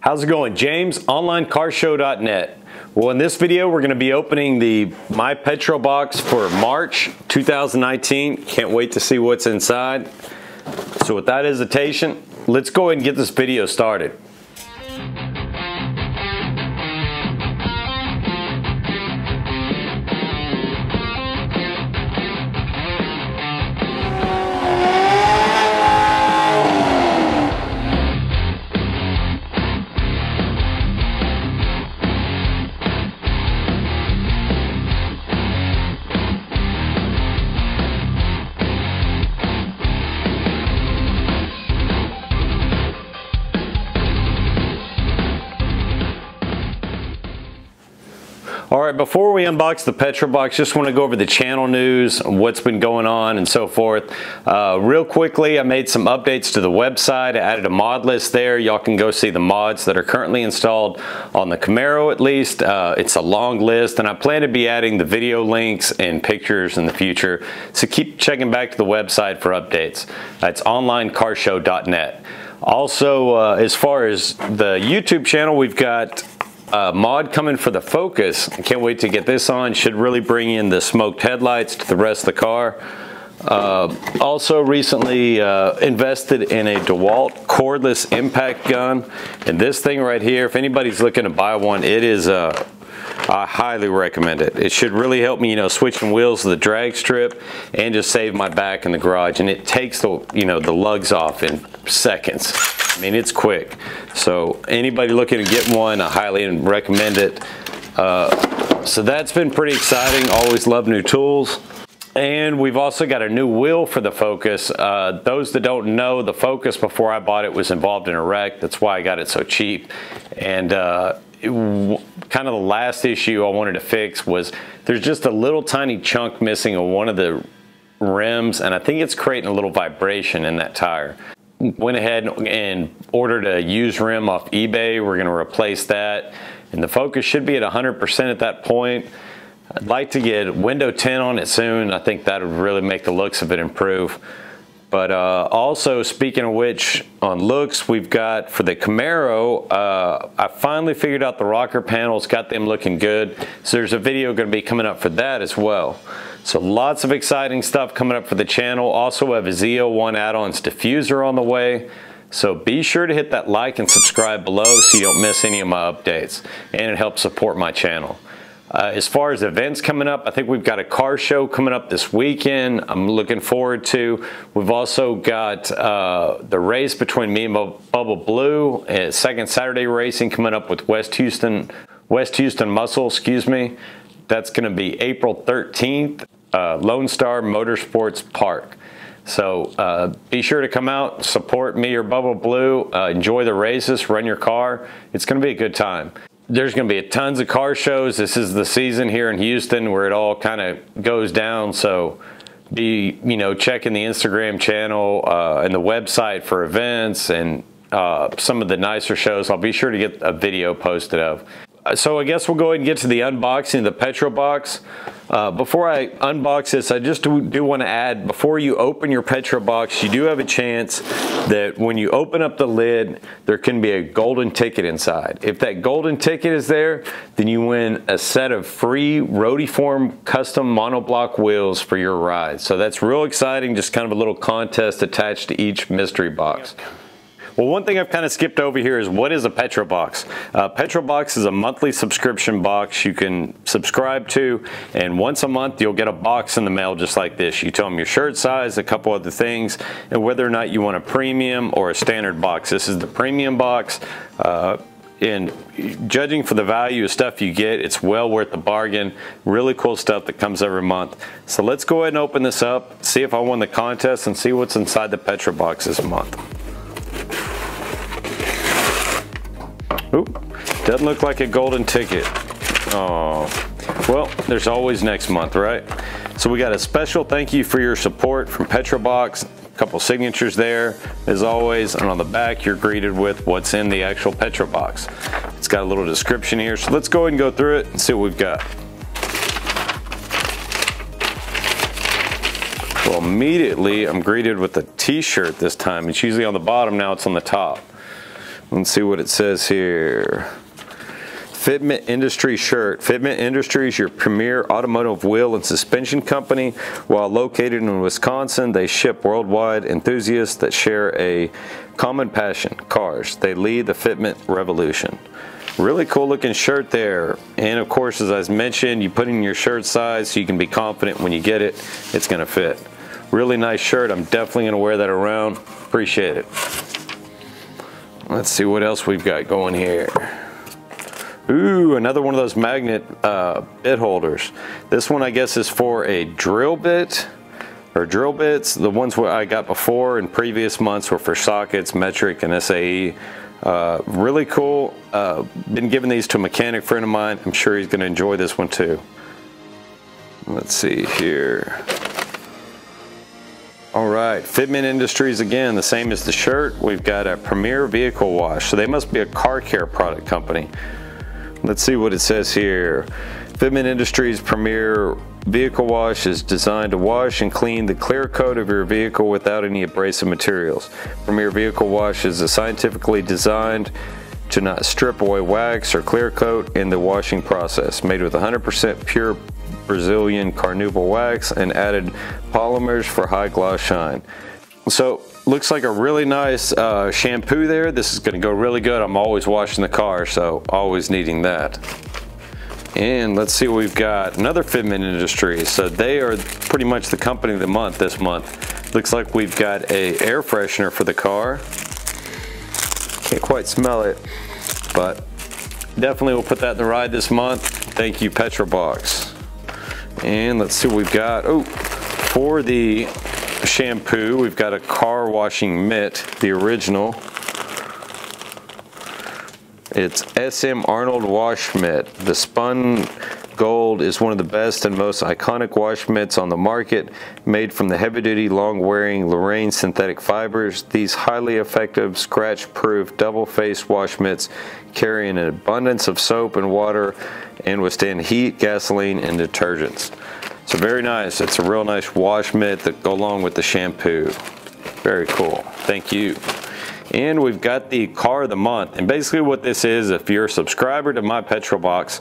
How's it going? James, onlinecarshow.net. Well, in this video, we're going to be opening the My Petrobox for March 2019. Can't wait to see what's inside. So without hesitation, let's go ahead and get this video started. All right, before we unbox the Petrobox, just want to go over the channel news, what's been going on and so forth. Real quickly, I made some updates to the website. I added a mod list there. Y'all can go see the mods that are currently installed on the Camaro at least. It's a long list, and I plan to be adding the video links and pictures in the future. So keep checking back to the website for updates. That's onlinecarshow.net. Also, as far as the YouTube channel, we've got mod coming for the Focus. I can't wait to get this on. Should really bring in the smoked headlights to the rest of the car. Also recently invested in a DeWalt cordless impact gun. And this thing right here, if anybody's looking to buy one, it is I highly recommend it. It should really help me, switching wheels to the drag strip and just save my back in the garage. And it takes the, the lugs off in seconds. I mean, it's quick. So anybody looking to get one, I highly recommend it. So that's been pretty exciting. Always love new tools. And we've also got a new wheel for the Focus. Those that don't know, the Focus before I bought it was involved in a wreck. That's why I got it so cheap. And kind of the last issue I wanted to fix was there's just a little tiny chunk missing on one of the rims, and I think it's creating a little vibration in that tire. Went ahead and ordered a used rim off eBay. We're going to replace that, and the Focus should be at 100% at that point. I'd like to get window tint on it soon. I think that would really make the looks of it improve. But also, speaking of which, on looks, we've got for the Camaro, I finally figured out the rocker panels, got them looking good. So there's a video going to be coming up for that as well. So lots of exciting stuff coming up for the channel. Also have a Z01 add-ons diffuser on the way. So be sure to hit that like and subscribe below so you don't miss any of my updates. And it helps support my channel. As far as events coming up, I think we've got a car show coming up this weekend I'm looking forward to. We've also got the race between me and Bubba Blue, second Saturday racing coming up with West Houston Muscle, excuse me. That's going to be April 13th, Lone Star Motorsports Park. So be sure to come out, support me or Bubba Blue, enjoy the races, run your car. It's going to be a good time. There's going to be tons of car shows. This is the season here in Houston where it all kind of goes down. So be, checking the Instagram channel and the website for events and some of the nicer shows. I'll be sure to get a video posted of. So I guess we'll go ahead and get to the unboxing of the Petrobox. Before I unbox this, I just do want to add, before you open your Petrobox, you do have a chance that when you open up the lid, there can be a golden ticket inside. If that golden ticket is there, then you win a set of free Rotiform custom monoblock wheels for your ride. So that's real exciting, just kind of a little contest attached to each mystery box. Well, one thing I've kind of skipped over here is what is a Petrobox? Petrobox is a monthly subscription box you can subscribe to, and once a month you'll get a box in the mail just like this. You tell them your shirt size, a couple other things, and whether or not you want a premium or a standard box. This is the premium box. And judging for the value of stuff you get, it's well worth the bargain. Really cool stuff that comes every month. So let's go ahead and open this up, see if I won the contest, and see what's inside the Petrobox this month. Oop, doesn't look like a golden ticket. Oh, well, there's always next month, right? So we got a special thank you for your support from Petrobox. A couple signatures there, as always, and on the back you're greeted with what's in the actual Petrobox. It's got a little description here, so let's go ahead and go through it and see what we've got. Well, immediately I'm greeted with a t-shirt this time. It's usually on the bottom, now it's on the top. Let's see what it says here. Fitment Industries shirt. Fitment Industries, your premier automotive wheel and suspension company. While located in Wisconsin, they ship worldwide enthusiasts that share a common passion, cars. They lead the fitment revolution. Really cool looking shirt there. And of course, as I mentioned, you put in your shirt size so you can be confident when you get it, it's gonna fit. Really nice shirt. I'm definitely gonna wear that around. Appreciate it. Let's see what else we've got going here. Ooh, another one of those magnet bit holders. This one I guess is for a drill bit or drill bits. The ones where I got before in previous months were for sockets, metric, and SAE. Really cool. Been giving these to a mechanic friend of mine. I'm sure he's going to enjoy this one too. Let's see here. All right, Fitment Industries again, the same as the shirt. We've got a Premier Vehicle Wash. So they must be a car care product company. Let's see what it says here. Fitment Industries Premier Vehicle Wash is designed to wash and clean the clear coat of your vehicle without any abrasive materials. Premier Vehicle Wash is scientifically designed to not strip away wax or clear coat in the washing process. Made with 100% pure Brazilian carnauba wax and added polymers for high gloss shine. So looks like a really nice shampoo there. This is going to go really good. I'm always washing the car, so always needing that. And let's see what we've got. Another Fitment Industries. So they are pretty much the company of the month this month. Looks like we've got a air freshener for the car. Can't quite smell it, but definitely we'll put that in the ride this month. Thank you, Petrobox. And let's see what we've got. Oh, for the shampoo, we've got a car washing mitt, the original. It's SM Arnold Wash Mitt. The spun gold is one of the best and most iconic wash mitts on the market. Made from the heavy-duty, long-wearing Lorraine synthetic fibers, these highly effective, scratch-proof, double-faced wash mitts carry an abundance of soap and water and withstand heat, gasoline, and detergents. So very nice. It's a real nice wash mitt that go along with the shampoo. Very cool. Thank you. And we've got the car of the month. And basically what this is, if you're a subscriber to My Petrobox,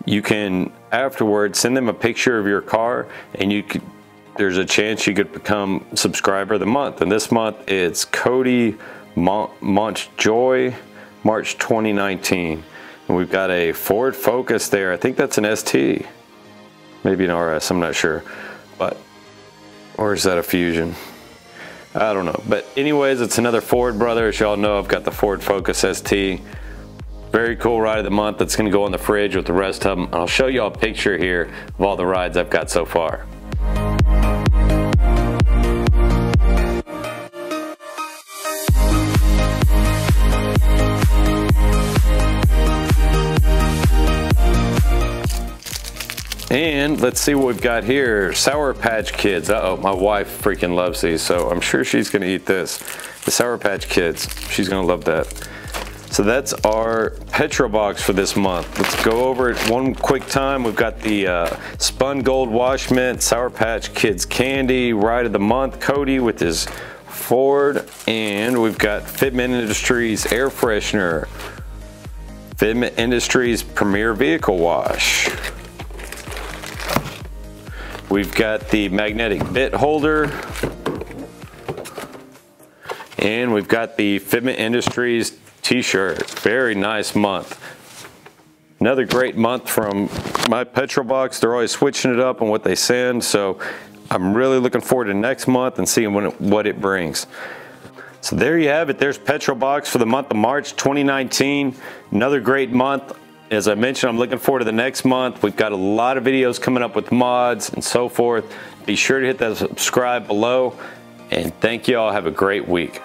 you can afterwards send them a picture of your car, and you could, there's a chance you could become subscriber of the month. And this month it's Cody Montjoy, March 2019. And we've got a Ford Focus there. I think that's an ST. Maybe an RS, I'm not sure. But, or is that a Fusion? I don't know. But anyways, it's another Ford brother. As y'all know, I've got the Ford Focus ST. Very cool ride of the month that's gonna go in the fridge with the rest of them. I'll show y'all a picture here of all the rides I've got so far. And let's see what we've got here. Sour Patch Kids. Uh-oh, my wife freaking loves these, so I'm sure she's gonna eat this. The Sour Patch Kids, she's gonna love that. So that's our Petrobox for this month. Let's go over it one quick time. We've got the Spun Gold Wash Mitt, Sour Patch Kids Candy, Ride of the Month, Cody with his Ford, and we've got Fitment Industries Air Freshener, Fitment Industries Premier Vehicle Wash. We've got the magnetic bit holder, and we've got the Fitment Industries t-shirt. Very nice month. Another great month from My Petrobox. They're always switching it up on what they send, so I'm really looking forward to next month and seeing what it brings. So there you have it. There's Petrobox for the month of March 2019. Another great month. As I mentioned, I'm looking forward to the next month. We've got a lot of videos coming up with mods and so forth. Be sure to hit that subscribe below, and thank you all. Have a great week.